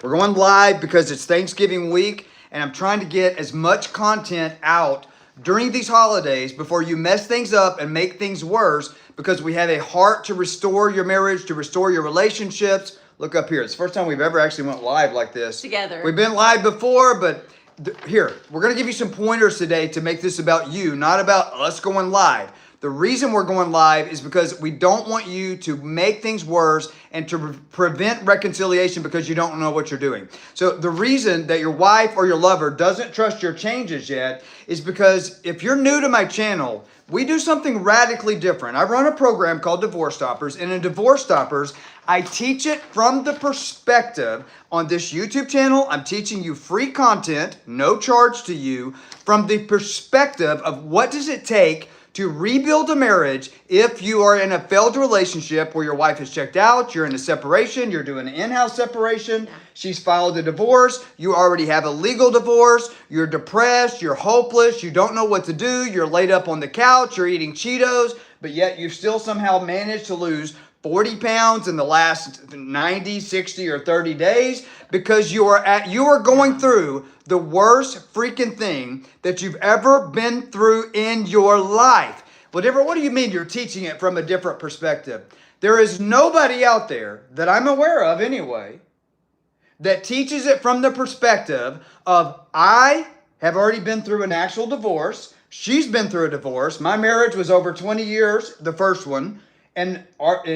We're going live because it's Thanksgiving week, and I'm trying to get as much content out during these holidays before you mess things up and make things worse, because we have a heart to restore your marriage, to restore your relationships. Look up here. It's the first time we've ever actually went live like this. Together. We've been live before, but here, we're going to give you some pointers today to make this about you, not about us going live. The reason we're going live is because we don't want you to make things worse and to prevent reconciliation because you don't know what you're doing. So the reason that your wife or your lover doesn't trust your changes yet is because if you're new to my channel, we do something radically different. I run a program called Divorce Stoppers, and in Divorce Stoppers, I teach it from the perspective on this YouTube channel. I'm teaching you free content, no charge to you, from the perspective of what does it take to rebuild a marriage if you are in a failed relationship where your wife has checked out, you're in a separation, you're doing an in-house separation, she's filed a divorce, you already have a legal divorce, you're depressed, you're hopeless, you don't know what to do, you're laid up on the couch, you're eating Cheetos, but yet you've still somehow managed to lose 40 pounds in the last 90, 60, or 30 days because you are going through the worst freaking thing that you've ever been through in your life. What do you mean you're teaching it from a different perspective? There is nobody out there that I'm aware of anyway that teaches it from the perspective of I have already been through an actual divorce. She's been through a divorce. My marriage was over 20 years, the first one. And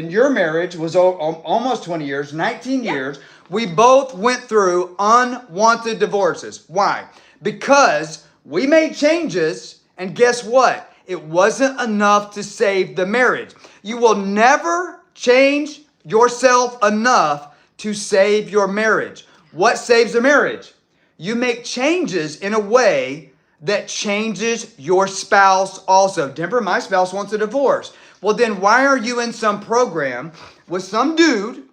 your marriage was almost 20 years, 19 years. We both went through unwanted divorces. Why? Because we made changes, and guess what? It wasn't enough to save the marriage. You will never change yourself enough to save your marriage. What saves a marriage? You make changes in a way that changes your spouse also. Denver, my spouse wants a divorce. Well, then why are you in some program with some dude,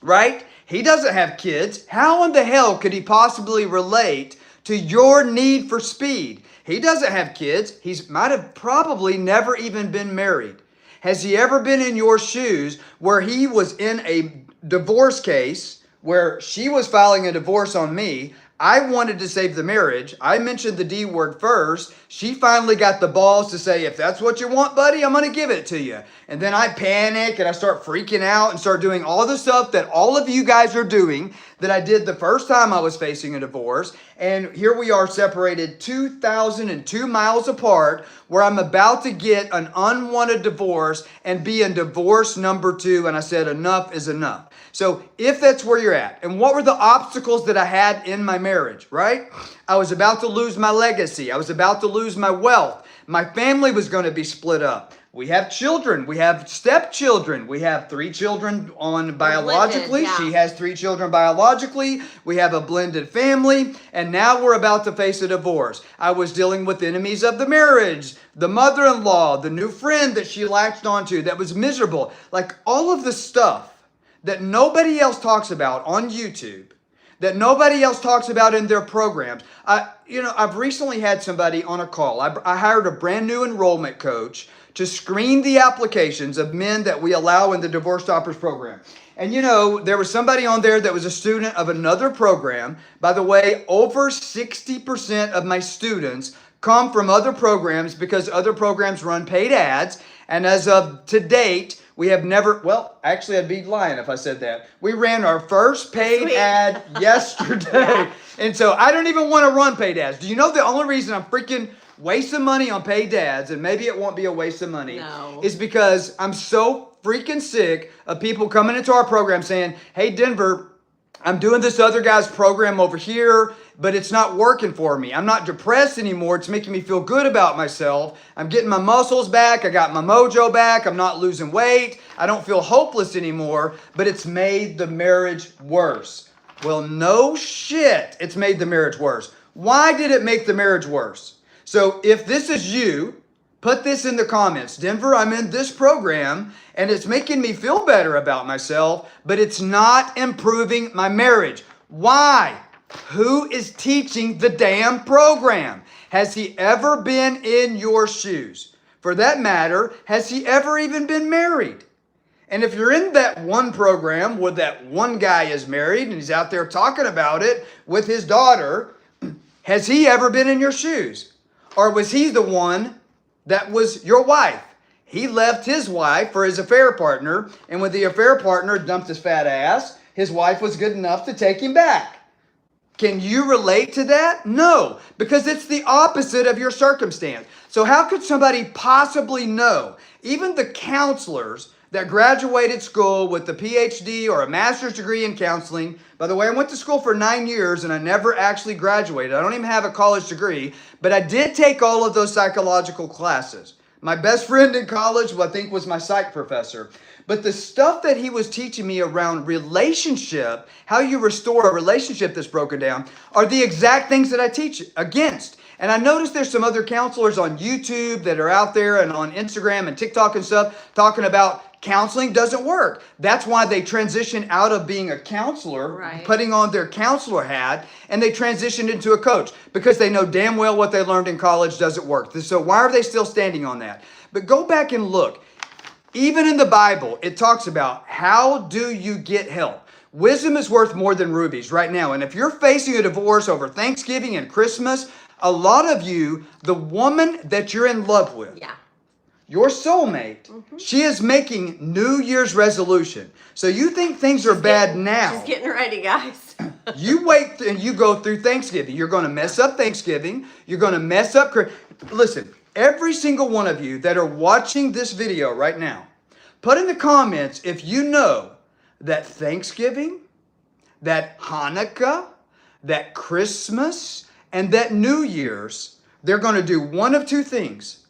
right? He doesn't have kids. How in the hell could he possibly relate to your need for speed? He doesn't have kids. He might have probably never even been married. Has he ever been in your shoes where he was in a divorce case where she was filing a divorce on me? I wanted to save the marriage. I mentioned the D word first. She finally got the balls to say, if that's what you want, buddy, I'm going to give it to you. And then I panic and I start freaking out and start doing all the stuff that all of you guys are doing that I did the first time I was facing a divorce. And here we are separated 2,002 miles apart where I'm about to get an unwanted divorce and be in divorce number 2. And I said, enough is enough. So if that's where you're at, and what were the obstacles that I had in my marriage, right? I was about to lose my legacy. I was about to lose my wealth. My family was going to be split up. We have children. We have stepchildren. We have 3 children on biologically. Blended, yeah. She has 3 children biologically. We have a blended family. And now we're about to face a divorce. I was dealing with enemies of the marriage, the mother-in-law, the new friend that she latched onto that was miserable. Like all of the stuff that nobody else talks about on YouTube, that nobody else talks about in their programs. I've recently had somebody on a call. I hired a brand new enrollment coach to screen the applications of men that we allow in the Divorce Stoppers program. And there was somebody on there that was a student of another program. By the way, over 60% of my students come from other programs because other programs run paid ads. And as of to date, we have never, well, actually I'd be lying if I said that. We ran our first paid ad yesterday. And so I don't even want to run paid ads. Do you know the only reason I'm freaking wasting money on paid ads, and maybe it won't be a waste of money, is because I'm so freaking sick of people coming into our program saying, hey, Denver, I'm doing this other guy's program over here, but it's not working for me. I'm not depressed anymore. It's making me feel good about myself. I'm getting my muscles back. I got my mojo back. I'm not losing weight. I don't feel hopeless anymore, but it's made the marriage worse. Well, no shit, it's made the marriage worse. Why did it make the marriage worse? So if this is you, put this in the comments. Denver, I'm in this program and it's making me feel better about myself, but it's not improving my marriage. Why? Who is teaching the damn program? Has he ever been in your shoes? For that matter, has he ever even been married? And if you're in that one program where that one guy is married and he's out there talking about it with his daughter, has he ever been in your shoes? Or was he the one that was your wife? He left his wife for his affair partner, and when the affair partner dumped his fat ass, his wife was good enough to take him back. Can you relate to that? No, because it's the opposite of your circumstance. So how could somebody possibly know? Even the counselors that graduated school with a PhD or a master's degree in counseling. By the way, I went to school for 9 years and I never actually graduated. I don't even have a college degree, but I did take all of those psychological classes. My best friend in college, I think, was my psych professor. But the stuff that he was teaching me around relationship, how you restore a relationship that's broken down, are the exact things that I teach against. And I noticed there's some other counselors on YouTube that are out there and on Instagram and TikTok and stuff talking about counseling doesn't work. That's why they transition out of being a counselor, right, putting on their counselor hat, and they transitioned into a coach because they know damn well what they learned in college doesn't work. So why are they still standing on that? But go back and look. Even in the Bible, it talks about how do you get help. Wisdom is worth more than rubies right now. And if you're facing a divorce over Thanksgiving and Christmas, a lot of you, the woman that you're in love with, yeah, your soulmate, she is making New Year's resolution. So you think things are bad now. She's getting ready, guys. You wait and you go through Thanksgiving. You're going to mess up Thanksgiving. You're going to mess up. Listen, every single one of you that are watching this video right now, put in the comments if you know that Thanksgiving, that Hanukkah, that Christmas, and that New Year's, they're going to do one of two things.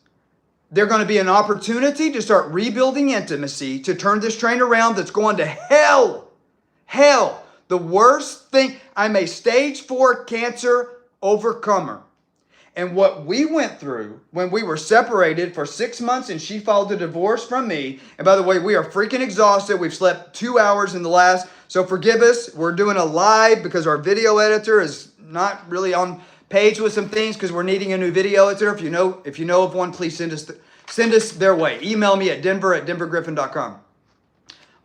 They're going to be an opportunity to start rebuilding intimacy, to turn this train around that's going to hell. Hell. The worst thing. I'm a stage 4 cancer overcomer. And what we went through when we were separated for 6 months and she filed a divorce from me. And by the way, we are freaking exhausted. We've slept 2 hours in the last. So forgive us. We're doing a live because our video editor is not really on page with some things because we're needing a new video editor. If you know of one, please send us their way. Email me at denver@denvergriffin.com.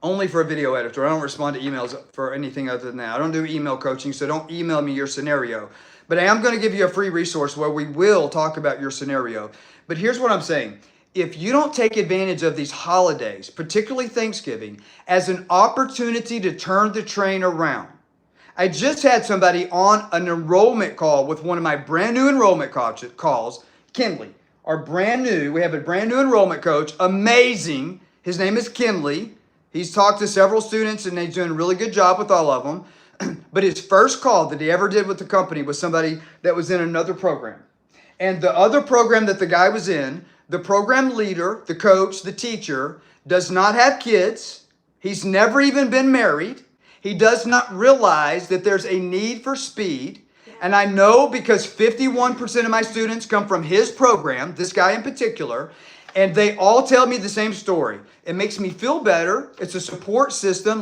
Only for a video editor. I don't respond to emails for anything other than that. I don't do email coaching, so don't email me your scenario. But I am going to give you a free resource where we will talk about your scenario. But here's what I'm saying. If you don't take advantage of these holidays, particularly Thanksgiving, as an opportunity to turn the train around. I just had somebody on an enrollment call with one of my brand new enrollment calls, Kinley. We have a brand new enrollment coach, amazing. His name is Kinley. He's talked to several students and he's doing a really good job with all of them. But his first call that he ever did with the company was somebody that was in another program. And the other program that the guy was in, the program leader, the coach, the teacher, does not have kids. He's never even been married. He does not realize that there's a need for speed. And I know because 51% of my students come from his program, this guy in particular, and they all tell me the same story. It makes me feel better. It's a support system,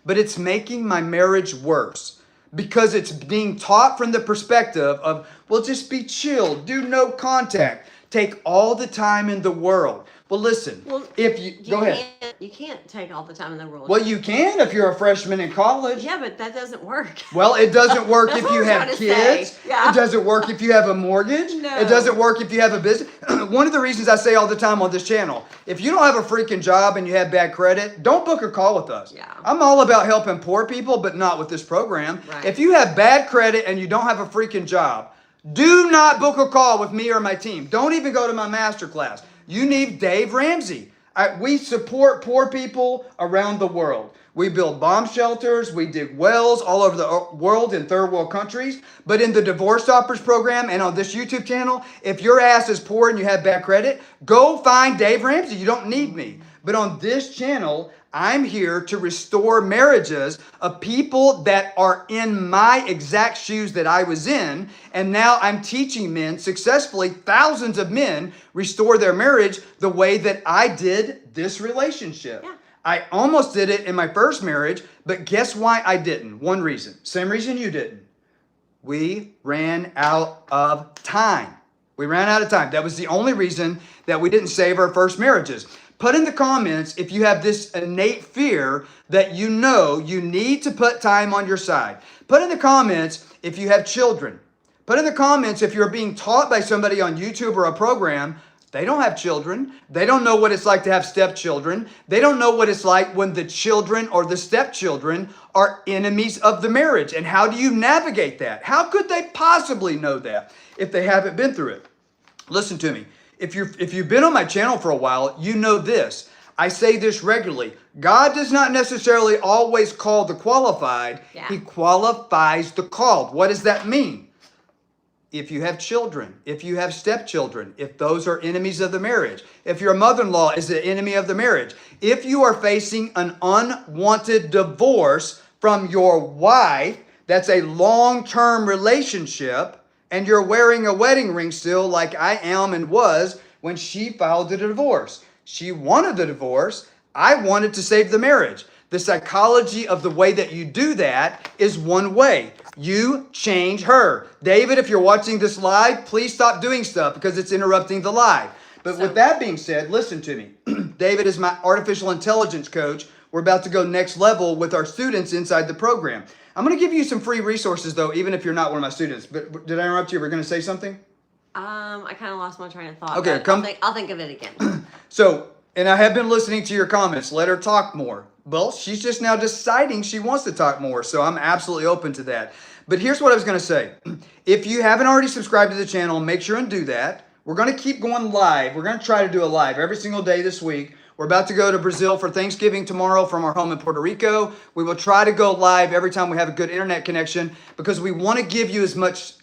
but it's making my marriage worse because it's being taught from the perspective of, well, just be chill, do no contact, take all the time in the world. Well, listen, go ahead. You can't take all the time in the world. Well, you can if you're a freshman in college. Yeah, but that doesn't work. Well, it doesn't work if you have kids. Yeah. It doesn't work if you have a mortgage. No. It doesn't work if you have a business. One of the reasons I say all the time on this channel, if you don't have a freaking job and you have bad credit, don't book a call with us. Yeah. I'm all about helping poor people, but not with this program. Right. If you have bad credit and you don't have a freaking job, do not book a call with me or my team. Don't even go to my masterclass. You need Dave Ramsey. We support poor people around the world. We build bomb shelters. We dig wells all over the world in third world countries. But in the Divorce Stoppers program and on this YouTube channel, if your ass is poor and you have bad credit, go find Dave Ramsey. You don't need me. But on this channel, I'm here to restore marriages of people that are in my exact shoes that I was in. And now I'm teaching men successfully, thousands of men restore their marriage the way that I did this relationship. Yeah. I almost did it in my first marriage, but guess why I didn't? One reason. Same reason you didn't. We ran out of time. We ran out of time. That was the only reason that we didn't save our first marriages. Put in the comments if you have this innate fear that you know you need to put time on your side. Put in the comments if you have children. Put in the comments if you're being taught by somebody on YouTube or a program. They don't have children. They don't know what it's like to have stepchildren. They don't know what it's like when the children or the stepchildren are enemies of the marriage. And how do you navigate that? How could they possibly know that if they haven't been through it? Listen to me. If you've been on my channel for a while, you know this. I say this regularly. God does not necessarily always call the qualified. Yeah. He qualifies the called. What does that mean? If you have children, if you have stepchildren, if those are enemies of the marriage, if your mother-in-law is the enemy of the marriage, if you are facing an unwanted divorce from your wife, that's a long-term relationship, and you're wearing a wedding ring still like I am and was when she filed the divorce. She wanted the divorce. I wanted to save the marriage. The psychology of the way that you do that is one way. You change her. David, if you're watching this live, please stop doing stuff because it's interrupting the live. But with that being said, listen to me. David is my artificial intelligence coach. We're about to go next level with our students inside the program. I'm going to give you some free resources, though, even if you're not one of my students. But did I interrupt you? We're going to say something? I kind of lost my train of thought. Okay, I'll think of it again. So, and I have been listening to your comments. Let her talk more. Well, she's just now deciding she wants to talk more, so I'm absolutely open to that. But here's what I was going to say. If you haven't already subscribed to the channel, make sure and do that. We're going to keep going live. We're going to try to do a live every single day this week. We're about to go to Brazil for Thanksgiving tomorrow from our home in Puerto Rico. We will try to go live every time we have a good internet connection because we want to give you as much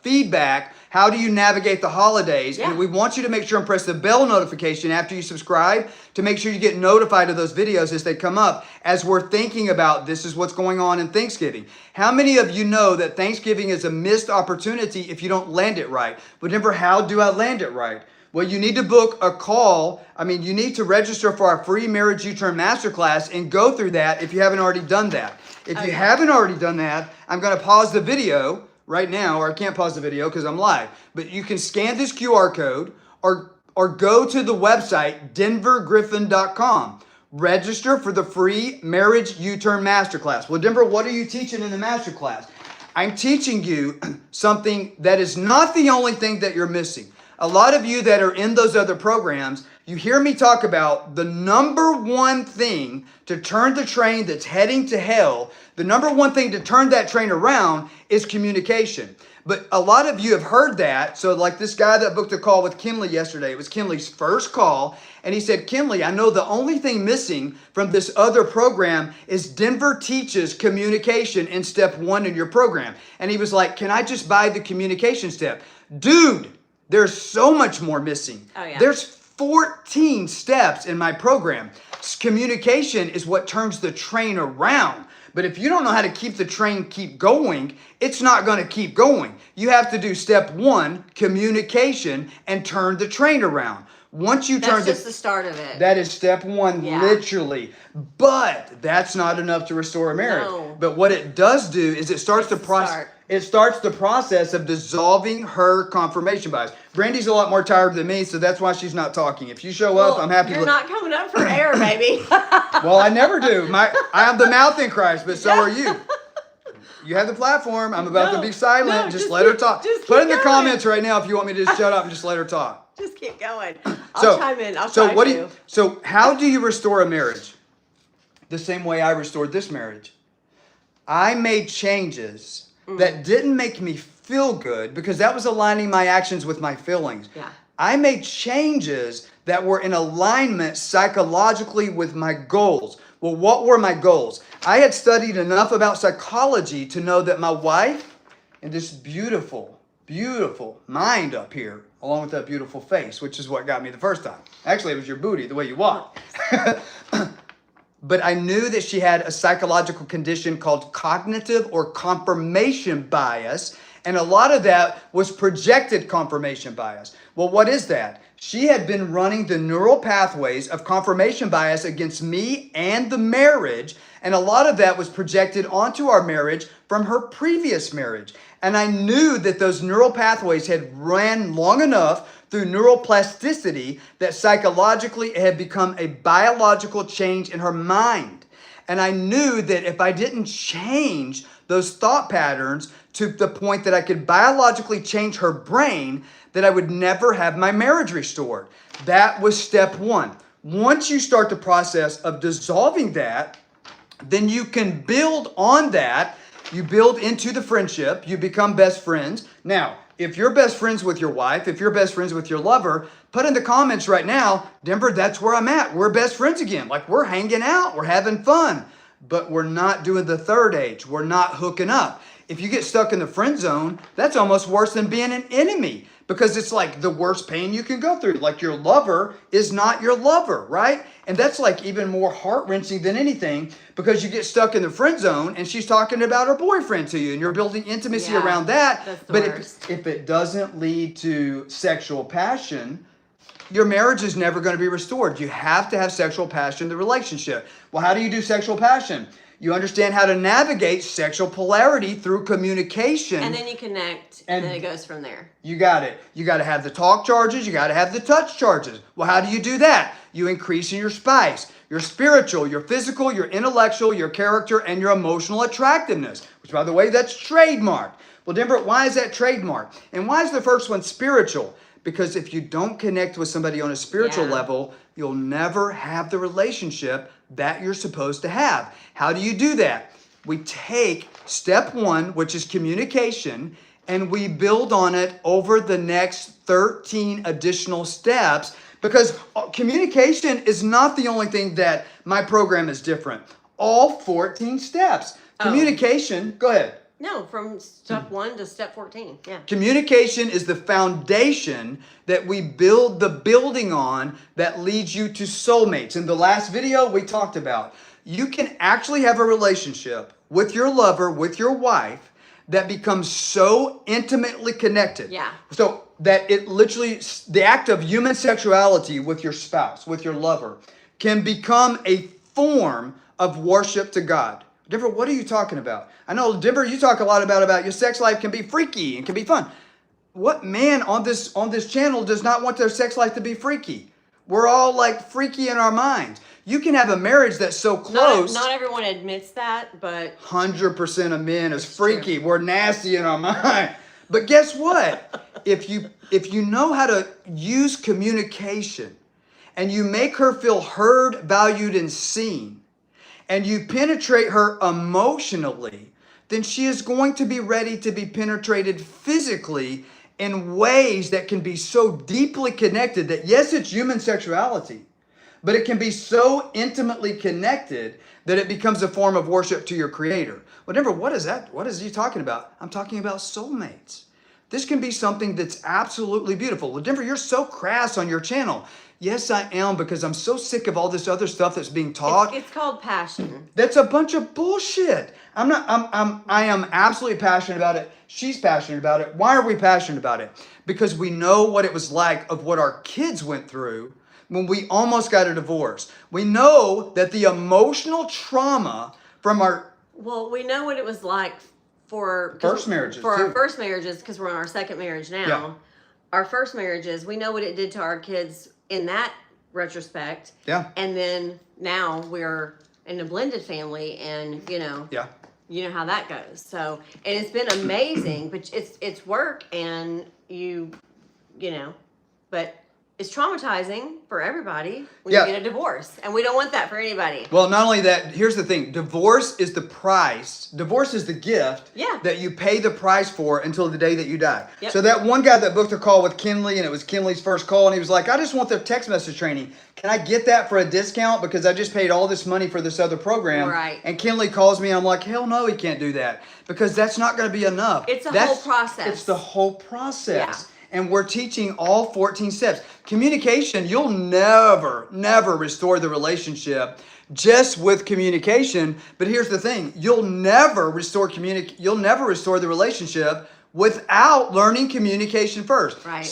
feedback. How do you navigate the holidays? Yeah. And we want you to make sure and press the bell notification after you subscribe to make sure you get notified of those videos as they come up as we're thinking about this is what's going on in Thanksgiving. How many of you know that Thanksgiving is a missed opportunity if you don't land it right? But never, how do I land it right? Well, you need to book a call. You need to register for our free Marriage U-Turn Masterclass and go through that if you haven't already done that. If you haven't already done that, I'm going to pause the video right now, or I can't pause the video because I'm live. But you can scan this QR code or go to the website, denvergriffin.com. Register for the free Marriage U-Turn Masterclass. Well, Denver, what are you teaching in the Masterclass? I'm teaching you something that is not the only thing that you're missing. A lot of you that are in those other programs, you hear me talk about the number one thing to turn the train that's heading to hell. The number one thing to turn that train around is communication. But a lot of you have heard that. So like this guy that booked a call with Kinley yesterday, it was Kinley's first call. And he said, Kinley, I know the only thing missing from this other program is Denver teaches communication in step 1 in your program. And he was like, can I just buy the communication step? Dude, there's so much more missing. Oh, yeah. There's 14 steps in my program. Communication is what turns the train around. But if you don't know how to keep the train keep going, it's not going to keep going. You have to do step 1, communication, and turn the train around. Once you turn That's just the start of it. That is step 1, Yeah. literally. But that's not enough to restore a marriage. No. But what it does do is it starts the process. It starts the process of dissolving her confirmation bias. Brandy's a lot more tired than me, so that's why she's not talking. If you show up, I'm happy. You're not coming up for air, baby. Well, I never do. I am the mouth in Christ, but so are you. You have the platform. I'm about to be silent. No, just let her talk. just Put keep in the going. comments right now if you want me to just shut up and just let her talk. Just keep going. I'll chime in. I'll so try what to. do you, so how do you restore a marriage? The same way I restored this marriage. I made changes that didn't make me feel good because that was aligning my actions with my feelings. Yeah. I made changes that were in alignment psychologically with my goals. Well, what were my goals? I had studied enough about psychology to know that my wife and this beautiful, beautiful mind up here, along with that beautiful face, which is what got me the first time. Actually, it was your booty, the way you walk. But I knew that she had a psychological condition called cognitive or confirmation bias. And a lot of that was projected confirmation bias. Well, what is that? She had been running the neural pathways of confirmation bias against me and the marriage. And a lot of that was projected onto our marriage from her previous marriage. And I knew that those neural pathways had ran long enough through neuroplasticity that psychologically it had become a biological change in her mind. And I knew that if I didn't change those thought patterns to the point that I could biologically change her brain, that I would never have my marriage restored. That was step one. Once you start the process of dissolving that, then you can build on that. You build into the friendship. You become best friends. Now, if you're best friends with your wife, if you're best friends with your lover, put in the comments right now, Denver, that's where I'm at. We're best friends again. Like, we're hanging out. We're having fun. But we're not doing the third H. We're not hooking up. If you get stuck in the friend zone, that's almost worse than being an enemy, because it's like the worst pain you can go through. Like, your lover is not your lover, right? And that's like even more heart-wrenching than anything, because you get stuck in the friend zone and she's talking about her boyfriend to you and you're building intimacy around that. But if it doesn't lead to sexual passion, your marriage is never going to be restored. You have to have sexual passion in the relationship. Well, how do you do sexual passion? You understand how to navigate sexual polarity through communication. And then you connect, and then it goes from there. You got it. You got to have the talk charges. You got to have the touch charges. Well, how do you do that? You increase in your spice, your spiritual, your physical, your intellectual, your character, and your emotional attractiveness, which, by the way, that's trademarked. Well, Denver, why is that trademarked? And why is the first one spiritual? Because if you don't connect with somebody on a spiritual level, you'll never have the relationship that you're supposed to have. How do you do that? We take step one, which is communication, and we build on it over the next 13 additional steps, because communication is not the only thing that my program is different. All 14 steps. Communication, go ahead. No, from step 1 to step 14. Yeah. Communication is the foundation that we build the building on that leads you to soulmates. In the last video, we talked about you can actually have a relationship with your lover, with your wife, that becomes so intimately connected. Yeah. So that it literally, the act of human sexuality with your spouse, with your lover, can become a form of worship to God. Denver, what are you talking about? I know, Denver, you talk a lot about your sex life can be freaky and can be fun. What man on this channel does not want their sex life to be freaky? We're all like freaky in our minds. You can have a marriage that's so close. Not everyone admits that, but 100% of men is freaky. True. We're nasty in our mind. But guess what? If you know how to use communication and you make her feel heard, valued, and seen, and you penetrate her emotionally, then she is going to be ready to be penetrated physically in ways that can be so deeply connected that, yes, it's human sexuality, but it can be so intimately connected that it becomes a form of worship to your Creator. Well, Denver, what is that? What is he talking about? I'm talking about soulmates. This can be something that's absolutely beautiful. Well, Denver, you're so crass on your channel. Yes, I am, because I'm so sick of all this other stuff that's being taught. It's called passion. That's a bunch of bullshit. I am absolutely passionate about it. She's passionate about it. Why are we passionate about it? Because we know what it was like of what our kids went through when we almost got a divorce. We know that the emotional trauma from our... Well, we know what it was like for... First marriages, For too. our first marriages, because we're on our second marriage now. Yeah. Our first marriages, we know what it did to our kids in that retrospect. Yeah. And then now we're in a blended family, and you know how that goes. So, and it's been amazing, but it's work, and you know, but it's traumatizing for everybody when you get a divorce, and we don't want that for anybody. Well, not only that, here's the thing. Divorce is the price. Divorce is the gift that you pay the price for until the day that you die. Yep. So that one guy that booked a call with Kinley, and it was Kinley's first call, and he was like, I just want their text message training. Can I get that for a discount? Because I just paid all this money for this other program. Right. And Kinley calls me, and I'm like, hell no, he can't do that. Because that's not going to be enough. It's a whole process. It's the whole process. Yeah. And we're teaching all 14 steps. Communication, you'll never restore the relationship just with communication. But here's the thing, you'll never restore the relationship without learning communication first. Right.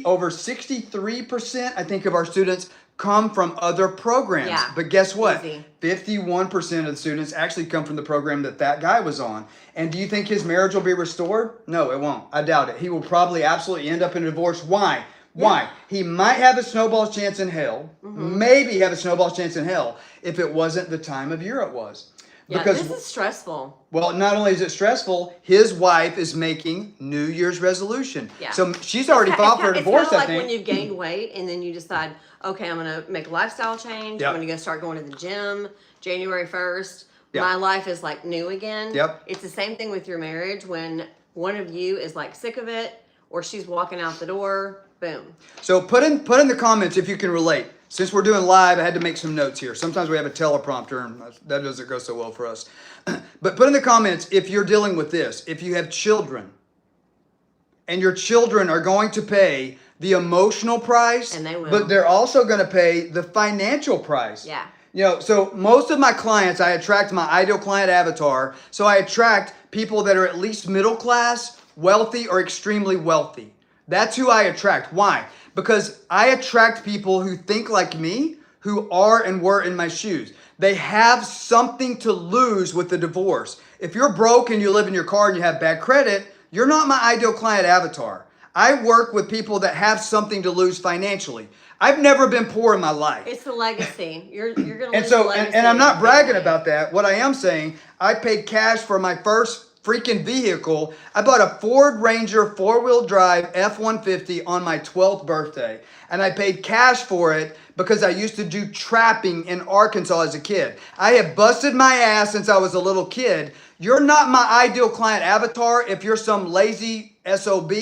Over 63%, I think, of our students come from other programs. Yeah. But guess what? Easy. 51% of the students actually come from the program that guy was on. And do you think his marriage will be restored? No, it won't. I doubt it. He will probably absolutely end up in a divorce. Why? Why? He might have a snowball's chance in hell, maybe have a snowball's chance in hell, if it wasn't the time of year it was. Because this is stressful. Well, not only is it stressful, his wife is making New Year's resolution. Yeah. So she's already filed for a divorce, I think. It's kind of like when you've gained weight and then you decide, okay, I'm going to make a lifestyle change. Yep. I'm going to go start going to the gym January 1st. Yep. My life is like new again. Yep. It's the same thing with your marriage when one of you is like sick of it or she's walking out the door. Boom. So put in the comments if you can relate. Since we're doing live, I had to make some notes here. Sometimes we have a teleprompter, and that doesn't go so well for us. But put in the comments if you're dealing with this. If you have children, and your children are going to pay the emotional price, and they will. But they're also going to pay the financial price. Yeah. You know, so most of my clients, I attract my ideal client avatar. So I attract people that are at least middle class, wealthy, or extremely wealthy. That's who I attract. Why? Because I attract people who think like me, who are and were in my shoes. They have something to lose with the divorce. If you're broke and you live in your car and you have bad credit, you're not my ideal client avatar. I work with people that have something to lose financially. I've never been poor in my life. It's the legacy. You're going to lose And so, the legacy. and I'm not bragging about that. What I am saying, I paid cash for my first freaking vehicle. I bought a Ford Ranger 4-wheel drive F-150 on my 12th birthday. And I paid cash for it because I used to do trapping in Arkansas as a kid. I have busted my ass since I was a little kid. You're not my ideal client avatar if you're some lazy SOB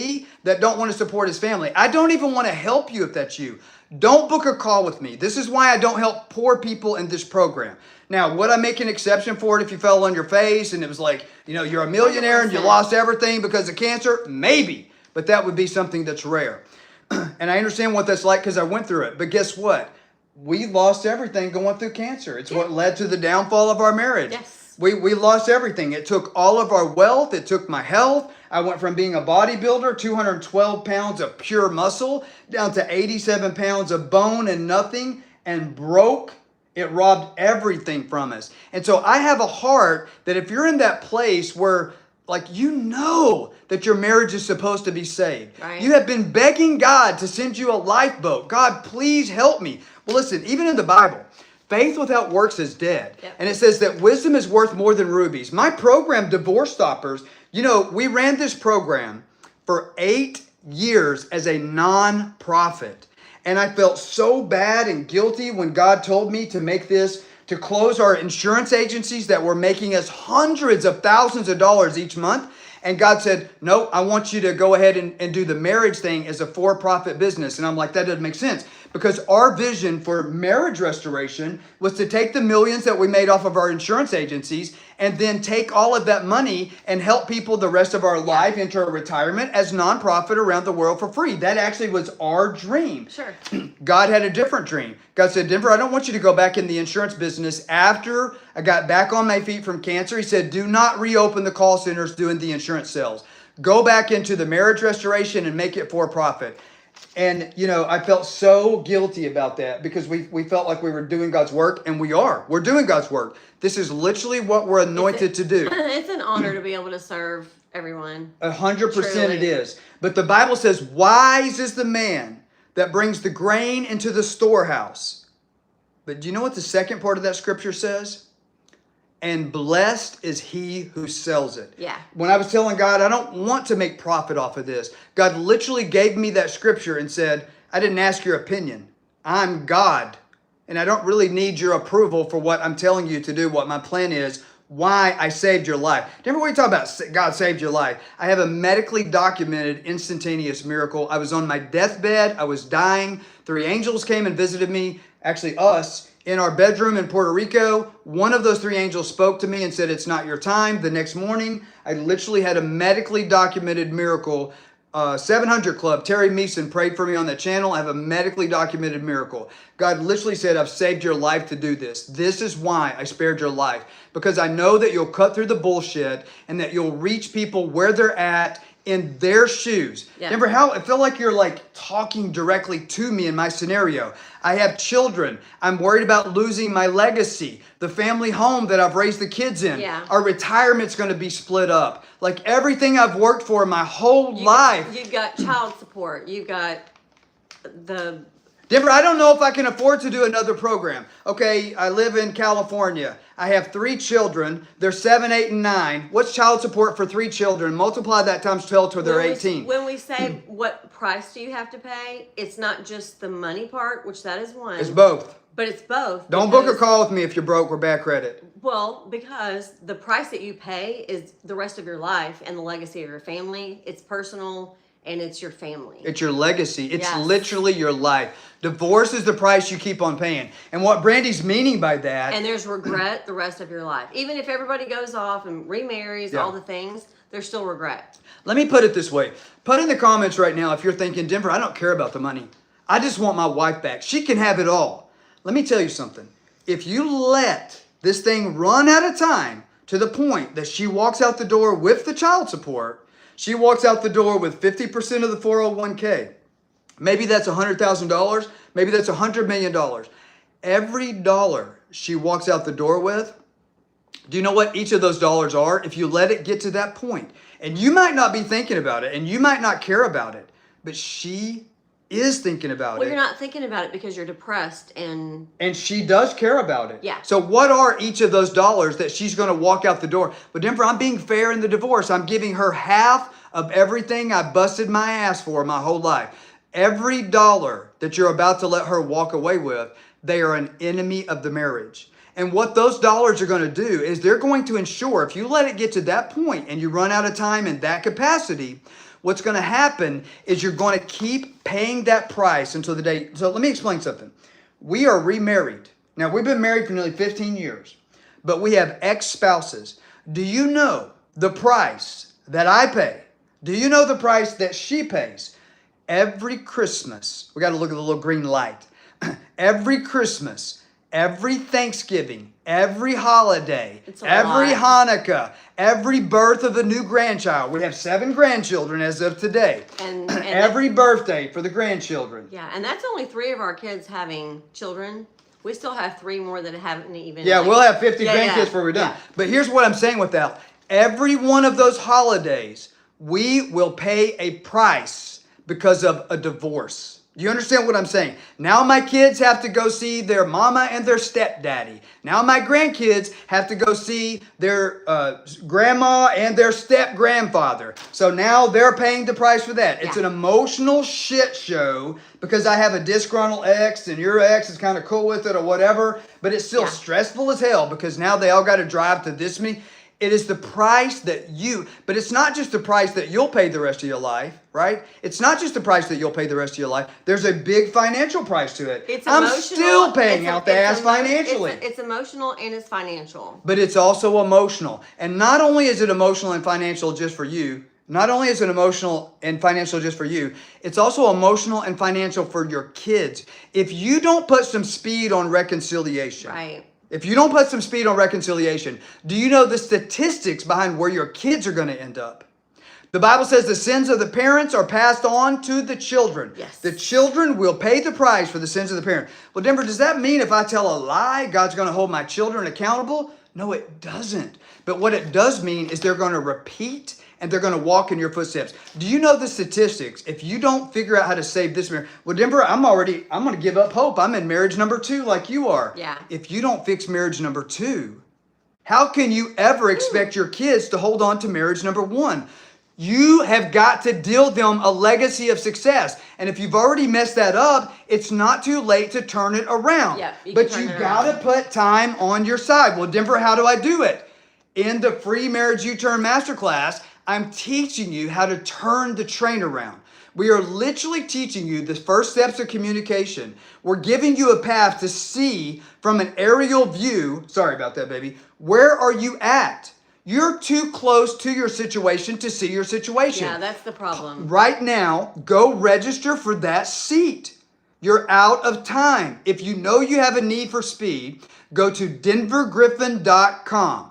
that don't want to support his family. I don't even want to help you if that's you. Don't book a call with me. This is why I don't help poor people in this program. Now, would I make an exception for it if you fell on your face and it was like, you know, you're a millionaire and you lost everything because of cancer? Maybe, but that would be something that's rare. And I understand what that's like because I went through it. But guess what? We lost everything going through cancer. It's what led to the downfall of our marriage. Yes. We lost everything. It took all of our wealth. It took my health. I went from being a bodybuilder, 212 pounds of pure muscle, down to 87 pounds of bone and nothing, and broke. It robbed everything from us. And so I have a heart that if you're in that place where, like, you know that your marriage is supposed to be saved. Right. You have been begging God to send you a lifeboat. God, please help me. Well, listen, even in the Bible, faith without works is dead. Yep. And it says that wisdom is worth more than rubies. My program, Divorce Stoppers, you know, we ran this program for 8 years as a non-profit. And I felt so bad and guilty when God told me to make this, to close our insurance agencies that were making us hundreds of thousands of dollars each month. And God said, no, I want you to go ahead and do the marriage thing as a for-profit business. And I'm like, that doesn't make sense. Because our vision for marriage restoration was to take the millions that we made off of our insurance agencies and then take all of that money and help people the rest of our life into a retirement as nonprofit around the world for free. That actually was our dream. Sure. God had a different dream. God said, Denver, I don't want you to go back in the insurance business after I got back on my feet from cancer. He said, do not reopen the call centers doing the insurance sales. Go back into the marriage restoration and make it for profit. And, you know, I felt so guilty about that because we felt like we were doing God's work, and we are. We're doing God's work. This is literally what we're anointed to do. It's an honor to be able to serve everyone. 100% it is. But the Bible says, wise is the man that brings the grain into the storehouse. But do you know what the second part of that scripture says? And blessed is he who sells it. Yeah. When I was telling God, I don't want to make profit off of this, God literally gave me that scripture and said, I didn't ask your opinion. I'm God. And I don't really need your approval for what I'm telling you to do, what my plan is, why I saved your life. Remember when we talk about God saved your life? I have a medically documented instantaneous miracle. I was on my deathbed. I was dying. 3 angels came and visited me, actually us, in our bedroom in Puerto Rico. One of those 3 angels spoke to me and said, it's not your time. The next morning, I literally had a medically documented miracle. 700 Club, Terry Meeson prayed for me on that channel. I have a medically documented miracle. God literally said, I've saved your life to do this. This is why I spared your life. Because I know that you'll cut through the bullshit and that you'll reach people where they're at in their shoes. Yeah. Remember how it felt like you're like talking directly to me in my scenario. I have children. I'm worried about losing my legacy, the family home that I've raised the kids in. Yeah. Our retirement's going to be split up. Like everything I've worked for my whole life. You've got child support. You've got the Denver, I don't know if I can afford to do another program. Okay, I live in California. I have 3 children. They're 7, 8, and 9. What's child support for 3 children? Multiply that times 12 till they're 18. When we say what price do you have to pay, it's not just the money part, which that is one. It's both. But it's both. Don't book a call with me if you're broke or bad credit. Well, because the price that you pay is the rest of your life and the legacy of your family. It's personal. And it's your family. It's your legacy. It's Yes. literally your life. Divorce is the price you keep on paying. And what Brandy's meaning by that... And there's regret the rest of your life. Even if everybody goes off and remarries, all the things, there's still regret. Let me put it this way. Put in the comments right now if you're thinking, Denver, I don't care about the money. I just want my wife back. She can have it all. Let me tell you something. If you let this thing run out of time to the point that she walks out the door with the child support... She walks out the door with 50% of the 401k. Maybe that's $100,000. Maybe that's $100 million. Every dollar she walks out the door with, do you know what each of those dollars are? If you let it get to that point, and you might not be thinking about it, and you might not care about it, but she is thinking about it. Well, you're not thinking about it because you're depressed and she does care about it. Yeah. So what are each of those dollars that she's going to walk out the door? But Denver, I'm being fair in the divorce. I'm giving her half of everything I busted my ass for my whole life. Every dollar that you're about to let her walk away with, they are an enemy of the marriage. And what those dollars are going to do is they're going to ensure if you let it get to that point and you run out of time in that capacity, what's going to happen is you're going to keep paying that price until the day. So let me explain something. We are remarried. Now, we've been married for nearly 15 years, but we have ex-spouses. Do you know the price that I pay? Do you know the price that she pays? Every Christmas, we got to look at the little green light. Every Christmas, every Thanksgiving, every holiday, every Hanukkah, every birth of a new grandchild. We have 7 grandchildren as of today. And every birthday for the grandchildren. Yeah, and that's only 3 of our kids having children. We still have 3 more that haven't even. Yeah, we'll have 50 grandkids before we're done. Yeah. But here's what I'm saying with that. Every one of those holidays, we will pay a price because of a divorce. Do you understand what I'm saying? Now my kids have to go see their mama and their stepdaddy. Now my grandkids have to go see their grandma and their step-grandfather. So now they're paying the price for that. It's an emotional shit show because I have a disgruntled ex and your ex is kind of cool with it or whatever. But it's still stressful as hell because now they all got to drive to this many. It is the price that but it's not just the price that you'll pay the rest of your life, right? It's not just the price that you'll pay the rest of your life. There's a big financial price to it. It's I'm still paying out the ass financially. It's emotional and it's financial. But it's also emotional. And not only is it emotional and financial just for you, not only is it emotional and financial just for you, it's also emotional and financial for your kids. If you don't put some speed on reconciliation, right. If you don't put some speed on reconciliation, do you know the statistics behind where your kids are going to end up? The Bible says the sins of the parents are passed on to the children. Yes. The children will pay the price for the sins of the parent. Well, Denver, does that mean if I tell a lie, God's going to hold my children accountable? No, it doesn't. But what it does mean is they're going to repeat and they're going to walk in your footsteps. Do you know the statistics? If you don't figure out how to save this marriage, well, Denver, I'm going to give up hope. I'm in marriage number 2 like you are. Yeah. If you don't fix marriage number 2, how can you ever expect your kids to hold on to marriage number 1? You have got to deal them a legacy of success. And if you've already messed that up, it's not too late to turn it around. Yeah, but you got to put time on your side. Well, Denver, how do I do it? In the free Marriage U-Turn Masterclass, I'm teaching you how to turn the train around. We are literally teaching you the first steps of communication. We're giving you a path to see from an aerial view. Sorry about that, baby. Where are you at? You're too close to your situation to see your situation. Yeah, that's the problem. Right now, go register for that seat. You're out of time. If you know you have a need for speed, go to denvergriffin.com.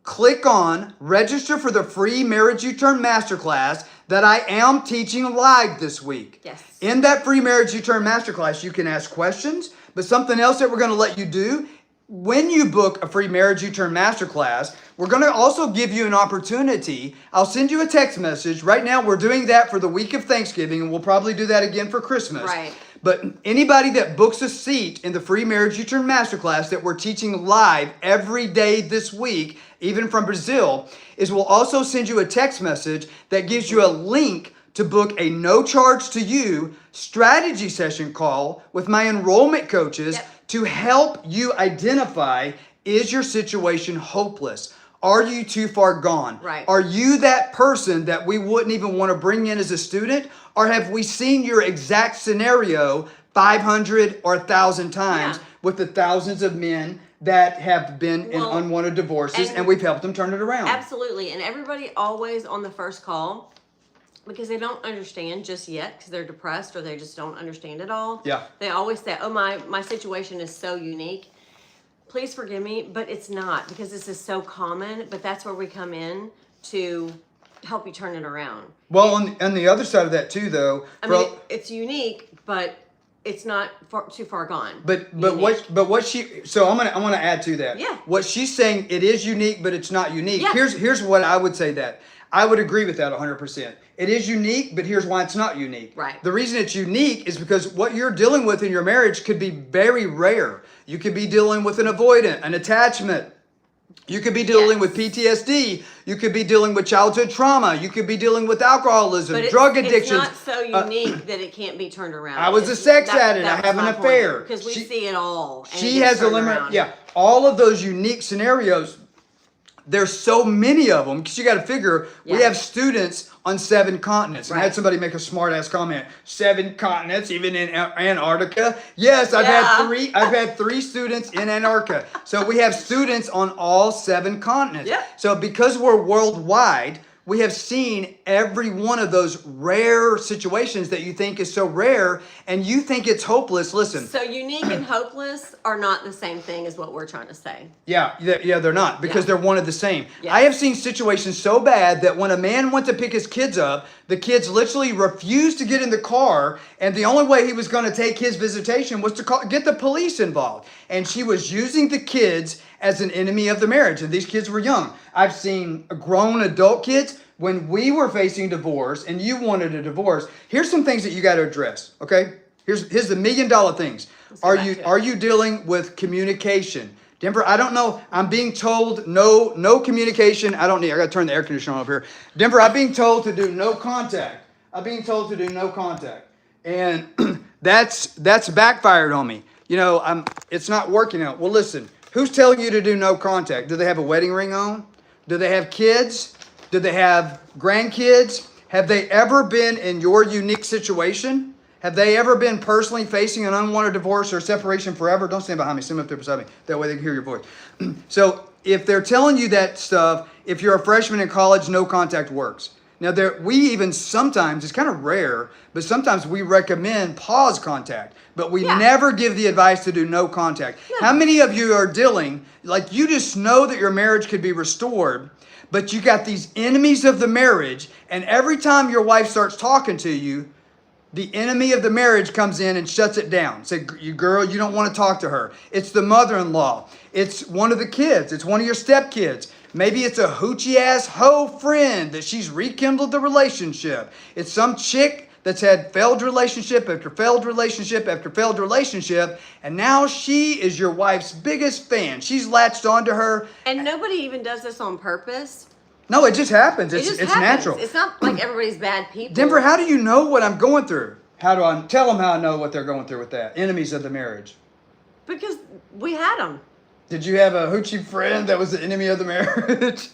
Click on register for the free Marriage U-Turn Masterclass that I am teaching live this week. Yes. In that free Marriage U-Turn Masterclass, you can ask questions, but something else that we're going to let you do, when you book a free Marriage U-Turn Masterclass, we're going to also give you an opportunity. I'll send you a text message. Right now, we're doing that for the week of Thanksgiving, and we'll probably do that again for Christmas. Right. But anybody that books a seat in the free Marriage U-Turn Masterclass that we're teaching live every day this week, even from Brazil, is we'll also send you a text message that gives you a link to book a no charge to you strategy session call with my enrollment coaches to help you identify, is your situation hopeless? Are you too far gone? Right. Are you that person that we wouldn't even want to bring in as a student? Or have we seen your exact scenario 500 or 1,000 times with the thousands of men that have been in unwanted divorces, and we've helped them turn it around? Absolutely. And everybody always on the first call, because they don't understand just yet, because they're depressed or they just don't understand it all. Yeah. They always say, oh, my situation is so unique. Please forgive me, but it's not, because this is so common. But that's where we come in to help you turn it around. Well, on the other side of that too, though, I mean, it's unique, but it's not too far gone. But what she, so I'm gonna add to that. Yeah. What she's saying, it is unique, but it's not unique. Yeah. Here's what I would say that. I would agree with that 100%. It is unique, but here's why it's not unique. Right. The reason it's unique is because what you're dealing with in your marriage could be very rare. You could be dealing with an avoidant, an attachment. You could be dealing with PTSD. You could be dealing with childhood trauma. You could be dealing with alcoholism, drug addiction. It's not so unique that it can't be turned around. I was a sex addict. I have an affair. Because we see it all. She has a limit. Yeah. All of those unique scenarios. There's so many of them, because you got to figure, we have students on 7 continents. And I had somebody make a smart ass comment. 7 continents, even in Antarctica. Yes, I've had 3 students in Antarctica. So we have students on all 7 continents. Yeah. So because we're worldwide, we have seen every one of those rare situations that you think is so rare, and you think it's hopeless. Listen. So unique and hopeless are not the same thing as what we're trying to say. Yeah, they're not, because they're one of the same. Yeah. I have seen situations so bad that when a man went to pick his kids up, the kids literally refused to get in the car, and the only way he was going to take his visitation was to get the police involved. And she was using the kids as an enemy of the marriage, and these kids were young. I've seen grown adult kids. When we were facing divorce and you wanted a divorce, here's some things that you got to address, okay? Here's the $1 million things. Are you dealing with communication? Denver, I don't know. I'm being told no communication. I got to turn the air conditioner on up here. Denver, I'm being told to do no contact. And that's backfired on me. You know, it's not working out. Well, listen, who's telling you to do no contact? Do they have a wedding ring on? Do they have kids? Do they have grandkids? Have they ever been in your unique situation? Have they ever been personally facing an unwanted divorce or separation forever? Don't stand behind me. Stand up there beside me. That way they can hear your voice. So if they're telling you that stuff, if you're a freshman in college, no contact works. Now, we even sometimes, it's kind of rare, but sometimes we recommend pause contact. But we never give the advice to do no contact. No. How many of you are dealing, like you just know that your marriage could be restored, but you got these enemies of the marriage, and every time your wife starts talking to you, the enemy of the marriage comes in and shuts it down. Say, you girl, you don't want to talk to her. It's the mother-in-law. It's one of the kids. It's one of your stepkids. Maybe it's a hoochie-ass hoe friend that she's rekindled the relationship. It's some chick that's had failed relationship after failed relationship after failed relationship, and now she is your wife's biggest fan. She's latched onto her. And nobody even does this on purpose. No, it just happens. It's natural. It's not like everybody's bad people. Denver, how do you know what I'm going through? How do I tell them how I know what they're going through with that? Enemies of the marriage. Because we had them. Did you have a hoochie friend that was the enemy of the marriage?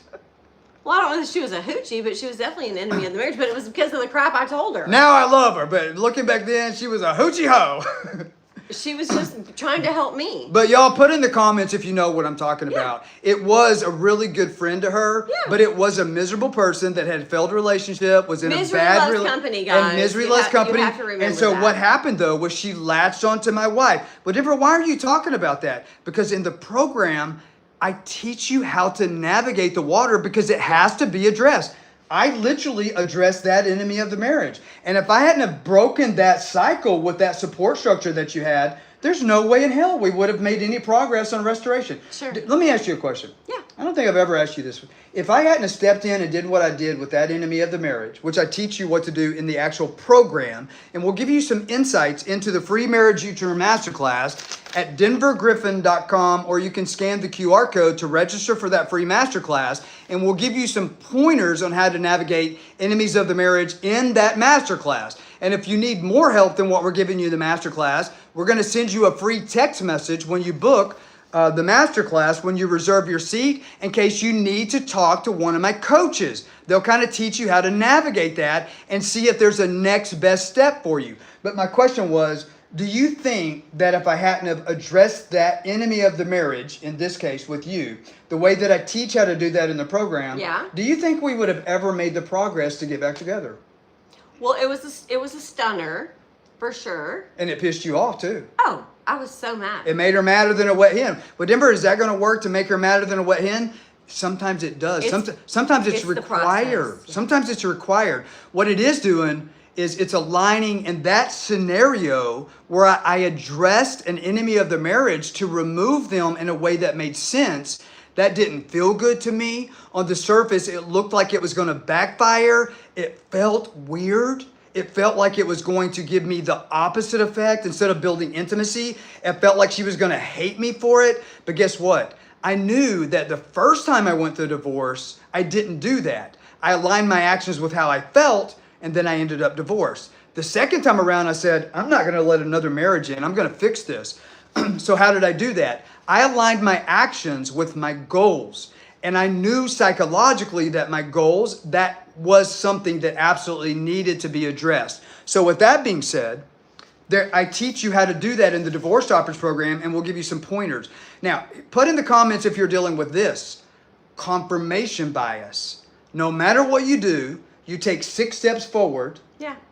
Well, I don't know if she was a hoochie, but she was definitely an enemy of the marriage, but it was because of the crap I told her. Now I love her, but looking back then, she was a hoochie hoe. She was just trying to help me. But y'all put in the comments if you know what I'm talking about. It was a really good friend to her, but it was a miserable person that had a failed relationship, was in misery a bad loves company, guys. And misery loves company. You have to remember and so that. what happened though was she latched onto my wife. But Denver, why are you talking about that? Because in the program, I teach you how to navigate the water because it has to be addressed. I literally addressed that enemy of the marriage. And if I hadn't have broken that cycle with that support structure that you had, there's no way in hell we would have made any progress on restoration. Sure. Let me ask you a question. Yeah. I don't think I've ever asked you this. If I hadn't have stepped in and did what I did with that enemy of the marriage, which I teach you what to do in the actual program, and we'll give you some insights into the free Marriage U-Turn Masterclass at denvergriffin.com, or you can scan the QR code to register for that free masterclass, and we'll give you some pointers on how to navigate enemies of the marriage in that masterclass. And if you need more help than what we're giving you in the masterclass, we're going to send you a free text message when you book the masterclass, when you reserve your seat, in case you need to talk to one of my coaches. They'll kind of teach you how to navigate that and see if there's a next best step for you. But my question was, do you think that if I hadn't have addressed that enemy of the marriage, in this case with you, the way that I teach how to do that in the program, do you think we would have ever made the progress to get back together? Well, it was a stunner, for sure. And it pissed you off too. Oh, I was so mad. It made her madder than a wet hen. But Denver, is that going to work to make her madder than a wet hen? Sometimes it does. Sometimes it's required. Yeah. Sometimes it's required. What it is doing is it's aligning in that scenario where I addressed an enemy of the marriage to remove them in a way that made sense. That didn't feel good to me. On the surface, it looked like it was going to backfire. It felt weird. It felt like it was going to give me the opposite effect. Instead of building intimacy, it felt like she was going to hate me for it. But guess what? I knew that the first time I went through divorce, I didn't do that. I aligned my actions with how I felt, and then I ended up divorced. The second time around, I said, I'm not going to let another marriage in. I'm going to fix this. So how did I do that? I aligned my actions with my goals. And I knew psychologically that my goals, that was something that absolutely needed to be addressed. So with that being said, I teach you how to do that in the Divorce Stoppers program, and we'll give you some pointers. Now, put in the comments if you're dealing with this. Confirmation bias. No matter what you do, you take 6 steps forward,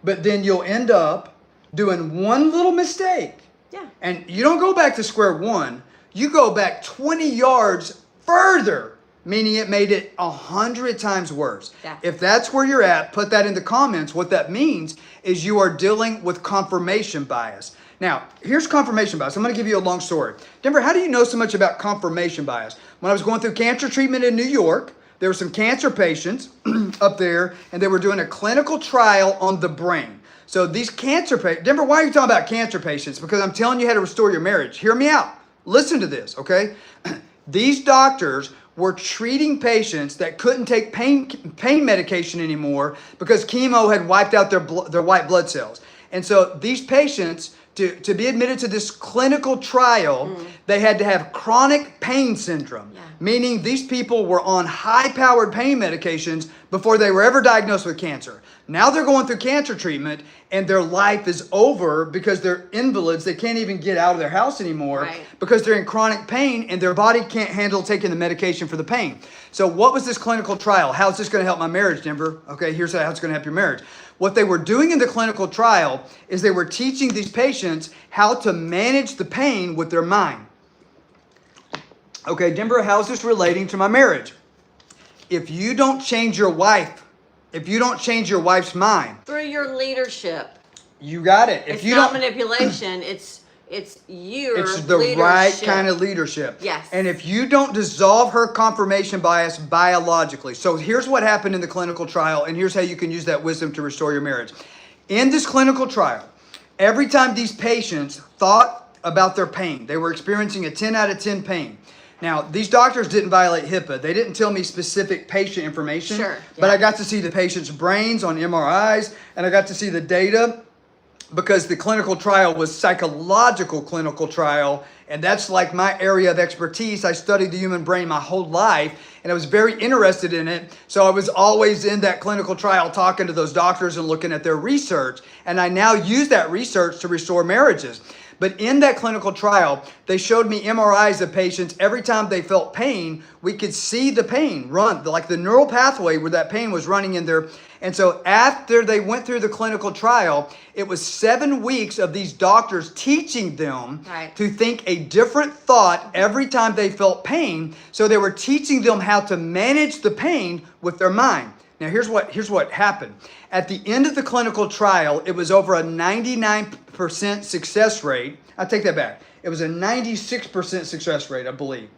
but then you'll end up doing one little mistake. Yeah. And you don't go back to square one. You go back 20 yards further, meaning it made it 100 times worse. Yeah. If that's where you're at, put that in the comments. What that means is you are dealing with confirmation bias. Now, here's confirmation bias. I'm going to give you a long story. Denver, how do you know so much about confirmation bias? When I was going through cancer treatment in New York, there were some cancer patients up there, and they were doing a clinical trial on the brain. So these cancer patients, Denver, why are you talking about cancer patients? Because I'm telling you how to restore your marriage. Hear me out. Listen to this, okay? These doctors were treating patients that couldn't take pain medication anymore because chemo had wiped out their white blood cells. And so these patients, to be admitted to this clinical trial, they had to have chronic pain syndrome, meaning these people were on high-powered pain medications before they were ever diagnosed with cancer. Now they're going through cancer treatment, and their life is over because they're invalids. They can't even get out of their house anymore because they're in chronic pain, and their body can't handle taking the medication for the pain. So what was this clinical trial? How's this going to help my marriage, Denver? Okay, here's how it's going to help your marriage. What they were doing in the clinical trial is they were teaching these patients how to manage the pain with their mind. Okay, Denver, how's this relating to my marriage? If you don't change your wife, if you don't change your wife's mind. Through your leadership. You got it. It's not manipulation. It's your It's the leadership. right kind of leadership. Yes. And if you don't dissolve her confirmation bias biologically. So here's what happened in the clinical trial, and here's how you can use that wisdom to restore your marriage. In this clinical trial, every time these patients thought about their pain, they were experiencing a 10 out of 10 pain. Now, these doctors didn't violate HIPAA. They didn't tell me specific patient information. Sure. But I got to see the patient's brains on MRIs, and I got to see the data because the clinical trial was psychological clinical trial, and that's like my area of expertise. I studied the human brain my whole life, and I was very interested in it. So I was always in that clinical trial talking to those doctors and looking at their research, and I now use that research to restore marriages. But in that clinical trial, they showed me MRIs of patients. Every time they felt pain, we could see the pain run, like the neural pathway where that pain was running in there. And so after they went through the clinical trial, it was 7 weeks of these doctors teaching them to think a different thought every time they felt pain. So they were teaching them how to manage the pain with their mind. Now here's what happened. At the end of the clinical trial, it was over a 99% success rate. I take that back. It was a 96% success rate, I believe.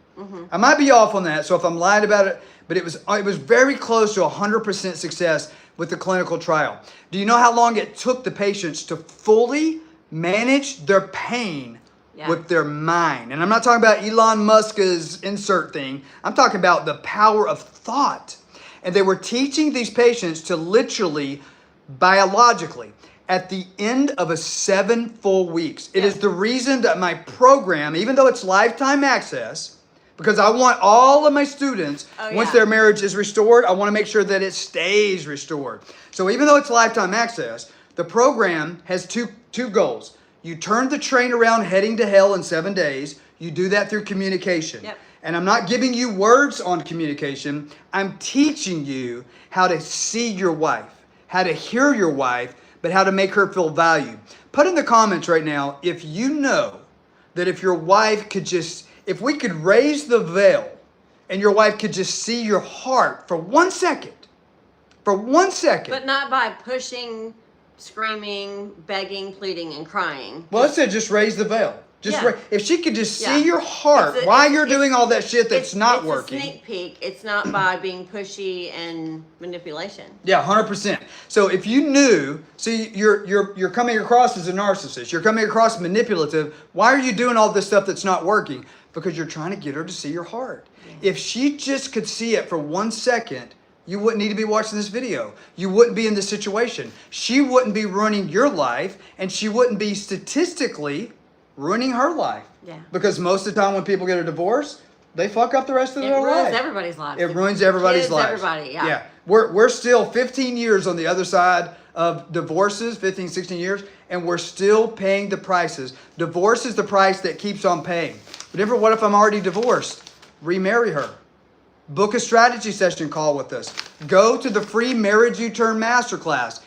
I might be off on that, so if I'm lying about it, but it was very close to 100% success with the clinical trial. Do you know how long it took the patients to fully manage their pain with their mind? And I'm not talking about Elon Musk's insert thing. I'm talking about the power of thought. And they were teaching these patients to literally, biologically, at the end of a 7 full weeks. It is the reason that my program, even though it's lifetime access, because I want all of my students, once their marriage is restored, I want to make sure that it stays restored. So even though it's lifetime access, the program has two goals. You turn the train around heading to hell in 7 days. You do that through communication. And I'm not giving you words on communication. I'm teaching you how to see your wife, how to hear your wife, but how to make her feel valued. Put in the comments right now if you know that if your wife could just, if we could raise the veil and your wife could just see your heart for 1 second, for 1 second. But not by pushing, screaming, begging, pleading, and crying. Well, I said just raise the veil. If she could just see your heart while you're doing all that shit that's not working. It's a sneak peek. It's not by being pushy and manipulation. Yeah, 100%. So if you knew, see, you're coming across as a narcissist. You're coming across manipulative. Why are you doing all this stuff that's not working? Because you're trying to get her to see your heart. If she just could see it for 1 second, you wouldn't need to be watching this video. You wouldn't be in this situation. She wouldn't be ruining your life, and she wouldn't be statistically ruining her life. Because most of the time when people get a divorce, they fuck up the rest of their life. It ruins everybody's life. It ruins everybody's life. Everybody, We're still 15 years on the other side of divorces, 15, 16 years, and we're still paying the prices. Divorce is the price that keeps on paying. But what if I'm already divorced? Remarry her. Book a strategy session call with us. Go to the free Marriage U-Turn Masterclass.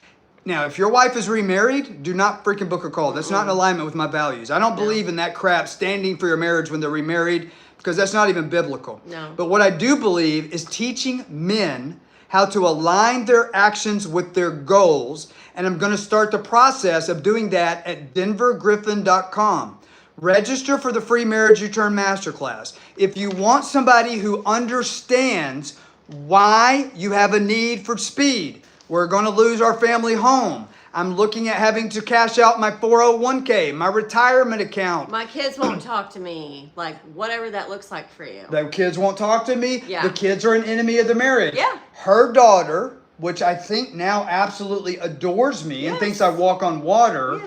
Now, if your wife is remarried, do not freaking book a call. That's not in alignment with my values. I don't believe in that crap, standing for your marriage when they're remarried, because that's not even biblical. But what I do believe is teaching men how to align their actions with their goals. And I'm going to start the process of doing that at denvergriffin.com. Register for the free Marriage U-Turn Masterclass. If you want somebody who understands why you have a need for speed, we're going to lose our family home. I'm looking at having to cash out my 401k, my retirement account. My kids won't talk to me, like whatever that looks like for you. The kids won't talk to me? The kids are an enemy of the marriage. Her daughter, which I think now absolutely adores me and thinks I walk on water,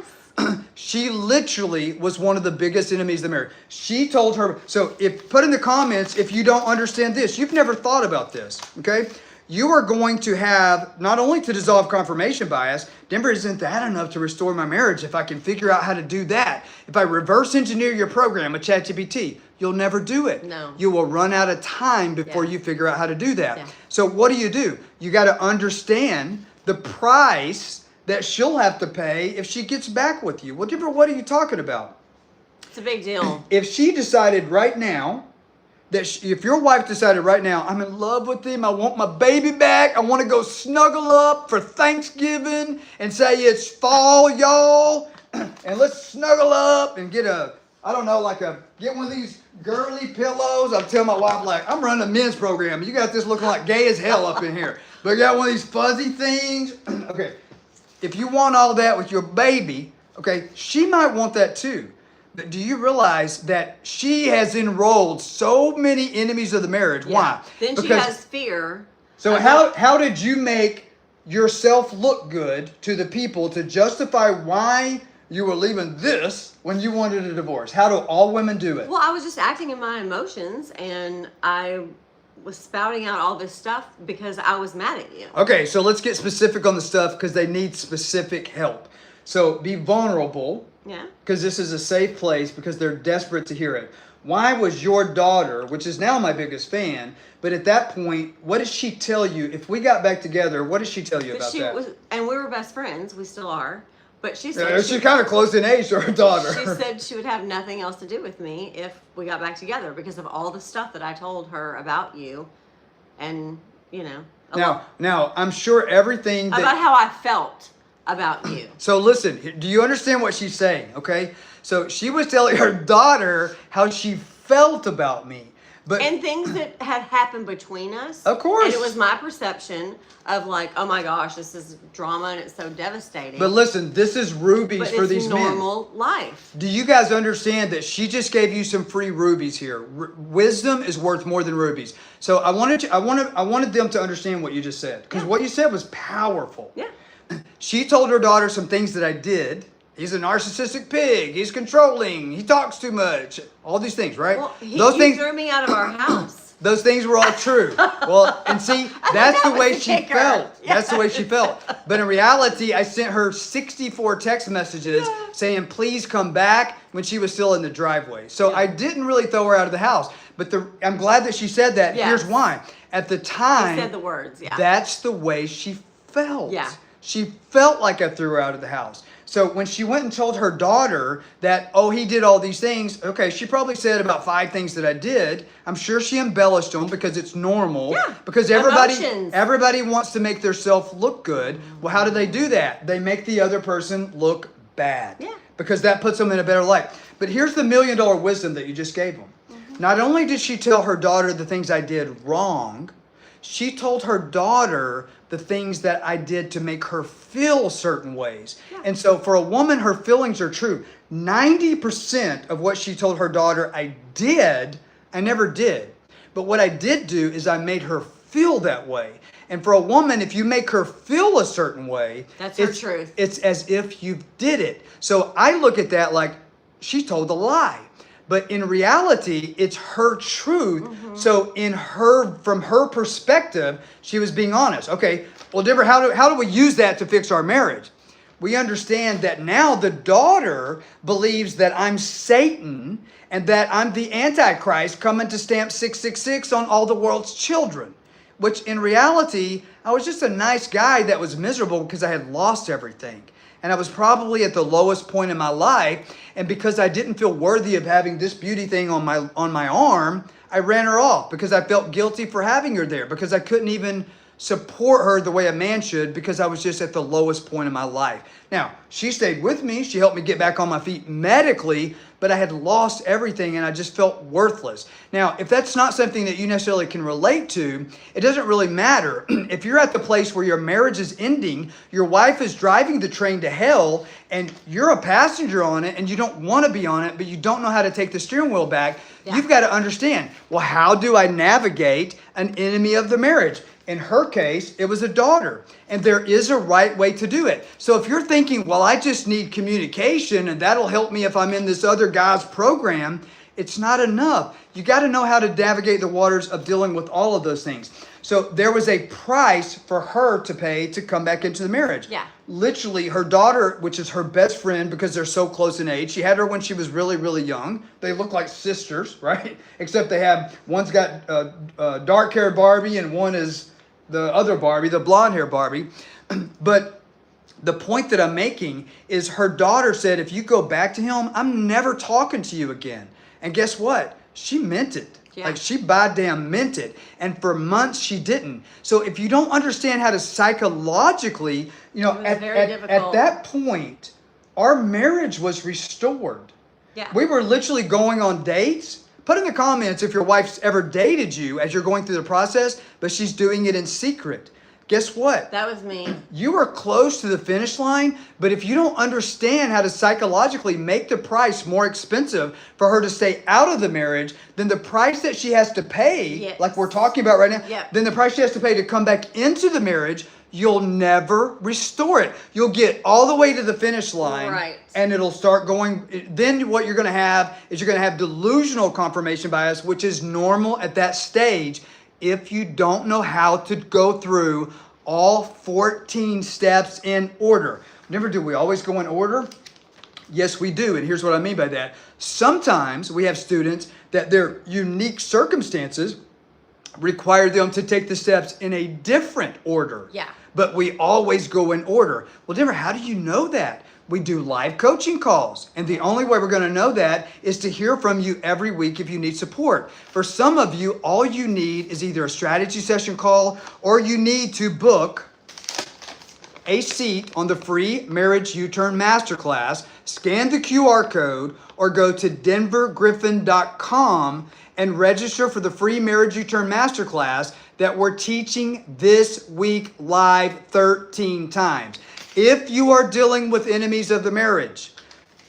she literally was one of the biggest enemies of the marriage. She told her, so put in the comments if you don't understand this. You've never thought about this, okay? You are going to have, not only to dissolve confirmation bias, Denver, isn't that enough to restore my marriage if I can figure out how to do that? If I reverse engineer your program with ChatGPT, you'll never do it. No. You will run out of time before you figure out how to do that. So what do? You got to understand the price that she'll have to pay if she gets back with you. Well, Denver, what are you talking about? It's a big deal. If she decided right now, if your wife decided right now, I'm in love with him, I want my baby back, I want to go snuggle up for Thanksgiving and say it's fall, y'all, and let's snuggle up and get get one of these girly pillows. I'm telling my wife, like, I'm running a men's program. You got this looking like gay as hell up in here. But I got one of these fuzzy things. Okay, if you want all that with your baby, okay, she might want that too. But do you realize that she has enrolled so many enemies of the marriage? Why? Then she has fear. So how did you make yourself look good to the people to justify why you were leaving this when you wanted a divorce? How do all women do it? Well, I was just acting in my emotions, and I was spouting out all this stuff because I was mad at you. Okay, so let's get specific on the stuff because they need specific help. So be vulnerable. Yeah. Because this is a safe place because they're desperate to hear it. Why was your daughter, which is now my biggest fan, but at that point, what did she tell you? If we got back together, what did she tell you about that? And we were best friends. We still are. But she said she's kind of close in age to her daughter. She said she would have nothing else to do with me if we got back together because of all the stuff that I told her about you. And, Now, I'm sure everything about how I felt about you. So listen, do you understand what she's saying? Okay, so she was telling her daughter how she felt about me, and things that had happened between us. Of course. And it was my perception of like, oh my gosh, this is drama and it's so devastating. But listen, this is rubies for these men. Normal life. Do you guys understand that she just gave you some free rubies here? Wisdom is worth more than rubies. So I wanted them to understand what you just said, because what you said was powerful. Yeah. She told her daughter some things that I did. He's a narcissistic pig. He's controlling. He talks too much. All these things, right? Well, those things threw me out of our house. Those things were all true. Well, and see, that's the way she felt. Yeah. That's the way she felt. But in reality, I sent her 64 text messages saying, please come back, when she was still in the driveway. So I didn't really throw her out of the house. But I'm glad that she said that. Yes. Here's why. At the time, she said the words. Yeah. That's the way she felt. Yeah. She felt like I threw her out of the house. So when she went and told her daughter that, oh, he did all these things, okay, she probably said about 5 things that I did. I'm sure she embellished them because it's normal. Yeah. Because everybody wants to make themselves look good. Well, how do they do that? They make the other person look bad. Yeah. Because that puts them in a better light. But here's the $1 million wisdom that you just gave them. Mm-hmm. Not only did she tell her daughter the things I did wrong, she told her daughter the things that I did to make her feel certain ways. Yeah. And so for a woman, her feelings are true. 90% of what she told her daughter I did, I never did. But what I did do is I made her feel that way. And for a woman, if you make her feel a certain way, that's her truth. It's as if you did it. So I look at that like she told a lie. But in reality, it's her truth. Mm-hmm. So from her perspective, she was being honest. Okay, well, Deborah, how do we use that to fix our marriage? We understand that now the daughter believes that I'm Satan and that I'm the Antichrist coming to stamp 666 on all the world's children. Which in reality, I was just a nice guy that was miserable because I had lost everything. And I was probably at the lowest point in my life. And because I didn't feel worthy of having this beauty thing on my arm, I ran her off because I felt guilty for having her there, because I couldn't even support her the way a man should, because I was just at the lowest point in my life. Now, she stayed with me. She helped me get back on my feet medically, but I had lost everything and I just felt worthless. Now, if that's not something that you necessarily can relate to, it doesn't really matter. If you're at the place where your marriage is ending, your wife is driving the train to hell, and you're a passenger on it and you don't want to be on it, but you don't know how to take the steering wheel back, you've got to understand, well, how do I navigate an enemy of the marriage? In her case, it was a daughter, and there is a right way to do it. So if you're thinking, well, I just need communication and that'll help me if I'm in this other guy's program, it's not enough. You got to know how to navigate the waters of dealing with all of those things. So there was a price for her to pay to come back into the marriage. Yeah. Literally, her daughter, which is her best friend because they're so close in age, she had her when she was really, really young. They look like sisters, right? Except one's got dark-haired Barbie and one is the other Barbie, the blonde-haired Barbie. But the point that I'm making is her daughter said, if you go back to him, I'm never talking to you again. And guess what? She meant it. Yeah. Like she by damn meant it. And for months she didn't. So if you don't understand how to psychologically, at that point, our marriage was restored. Yeah. We were literally going on dates. Put in the comments if your wife's ever dated you as you're going through the process, but she's doing it in secret. Guess what? That was me. You are close to the finish line, but if you don't understand how to psychologically make the price more expensive for her to stay out of the marriage, then the price that she has to pay, like we're talking about right now, then the price she has to pay to come back into the marriage, you'll never restore it. You'll get all the way to the finish line, and it'll start going. Then what you're going to have is you're going to have delusional confirmation bias, which is normal at that stage if you don't know how to go through all 14 steps in order. Never do we always go in order? Yes, we do. And here's what I mean by that. Sometimes we have students that their unique circumstances require them to take the steps in a different order. Yeah. But we always go in order. Well, Deborah, how do you know that? We do live coaching calls. And the only way we're going to know that is to hear from you every week if you need support. For some of you, all you need is either a strategy session call or you need to book a seat on the free Marriage U-Turn Masterclass, scan the QR code, or go to denvergriffin.com and register for the free Marriage U-Turn Masterclass that we're teaching this week live 13 times. If you are dealing with enemies of the marriage,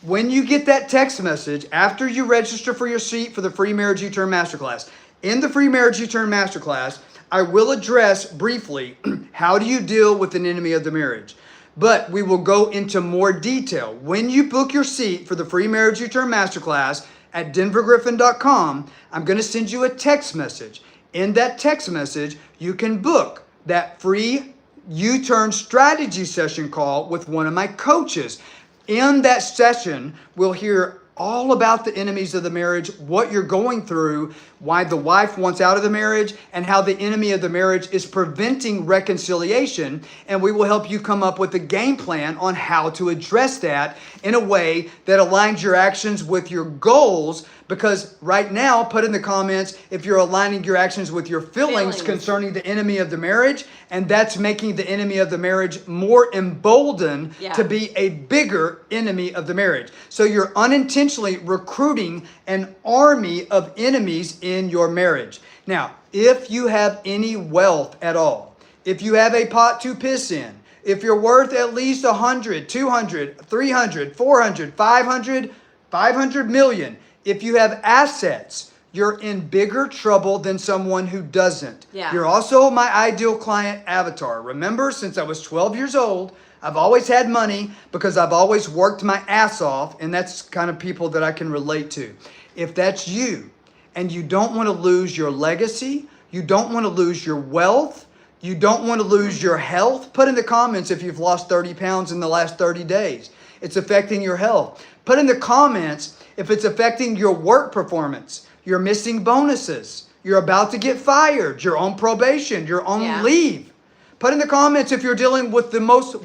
when you get that text message after you register for your seat for the free Marriage U-Turn Masterclass, in the free Marriage U-Turn Masterclass, I will address briefly how do you deal with an enemy of the marriage. But we will go into more detail. When you book your seat for the free Marriage U-Turn Masterclass at denvergriffin.com, I'm going to send you a text message. In that text message, you can book that free U-Turn strategy session call with one of my coaches. In that session, we'll hear all about the enemies of the marriage, what you're going through, why the wife wants out of the marriage, and how the enemy of the marriage is preventing reconciliation. And we will help you come up with a game plan on how to address that in a way that aligns your actions with your goals. Because right now, put in the comments if you're aligning your actions with your feelings concerning the enemy of the marriage, and that's making the enemy of the marriage more emboldened to be a bigger enemy of the marriage. So you're unintentionally recruiting an army of enemies in your marriage. Now, if you have any wealth at all, if you have a pot to piss in, if you're worth at least 100, 200, 300, 400, 500, 500 million, if you have assets, you're in bigger trouble than someone who doesn't. Yeah. You're also my ideal client avatar. Remember, since I was 12 years old, I've always had money because I've always worked my ass off, and that's kind of people that I can relate to. If that's you, and you don't want to lose your legacy, you don't want to lose your wealth, you don't want to lose your health, put in the comments if you've lost 30 pounds in the last 30 days. It's affecting your health. Put in the comments if it's affecting your work performance, you're missing bonuses, you're about to get fired, you're on probation, you're on leave. Put in the comments if you're dealing with the most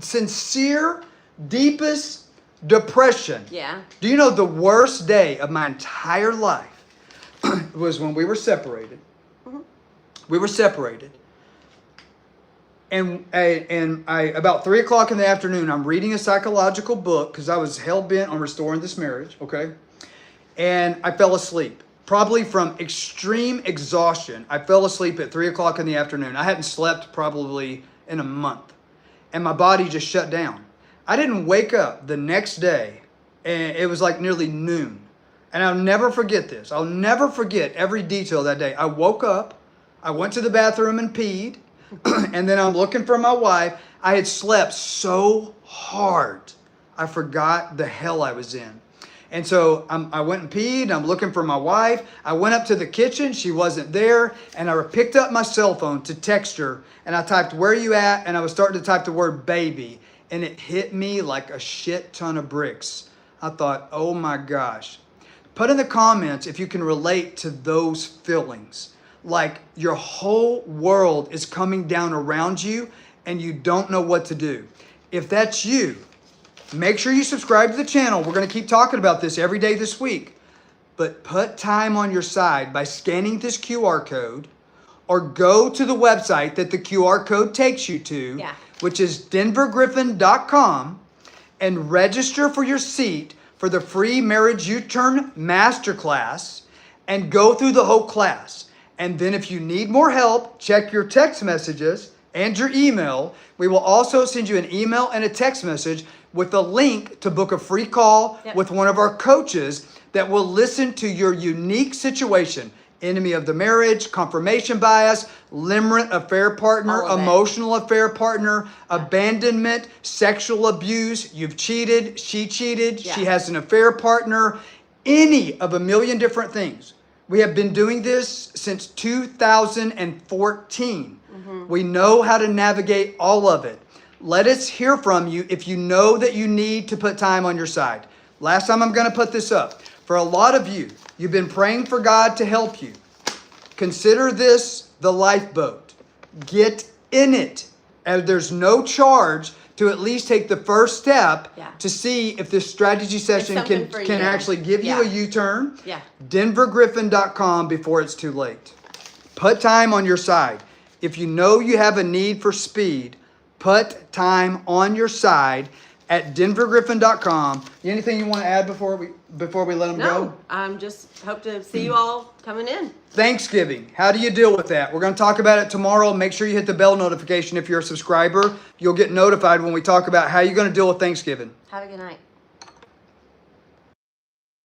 sincere, deepest depression. Yeah. Do you know the worst day of my entire life was when we were separated? Mm-hmm. We were separated. And about 3 o'clock in the afternoon, I'm reading a psychological book because I was hell-bent on restoring this marriage, okay? And I fell asleep, probably from extreme exhaustion. I fell asleep at 3 o'clock in the afternoon. I hadn't slept probably in a month. And my body just shut down. I didn't wake up the next day, and it was like nearly noon. And I'll never forget this. I'll never forget every detail that day. I woke up, I went to the bathroom and peed, and then I'm looking for my wife. I had slept so hard, I forgot the hell I was in. And so I went and peed. I'm looking for my wife. I went up to the kitchen. She wasn't there. And I picked up my cell phone to text her. And I typed, "Where are you at?" And I was starting to type the word baby. And it hit me like a shit ton of bricks. I thought, oh my gosh. Put in the comments if you can relate to those feelings. Like your whole world is coming down around you and you don't know what to do. If that's you, make sure you subscribe to the channel. We're going to keep talking about this every day this week. But put time on your side by scanning this QR code or go to the website that the QR code takes you to, which is denvergriffin.com, and register for your seat for the free Marriage U-Turn Masterclass and go through the whole class. And then if you need more help, check your text messages and your email. We will also send you an email and a text message with a link to book a free call with one of our coaches that will listen to your unique situation. Enemy of the marriage, confirmation bias, limerent affair partner, emotional affair partner, abandonment, sexual abuse, you've cheated, she cheated, she has an affair partner, any of a million different things. We have been doing this since 2014. We know how to navigate all of it. Let us hear from you if you know that you need to put time on your side. Last time I'm going to put this up. For a lot of you, you've been praying for God to help you. Consider this the lifeboat. Get in it. And there's no charge to at least take the first step Yeah. to see if this strategy session something can for you. actually give you Yeah. a U-turn. Yeah. denvergriffin.com before it's too late. Put time on your side. If you know you have a need for speed, put time on your side at denvergriffin.com. Anything you want to add before we let them go? No, I'm just hope to see you all coming in. Thanksgiving. How do you deal with that? We're going to talk about it tomorrow. Make sure you hit the bell notification if you're a subscriber. You'll get notified when we talk about how you're going to deal with Thanksgiving. Have a good night.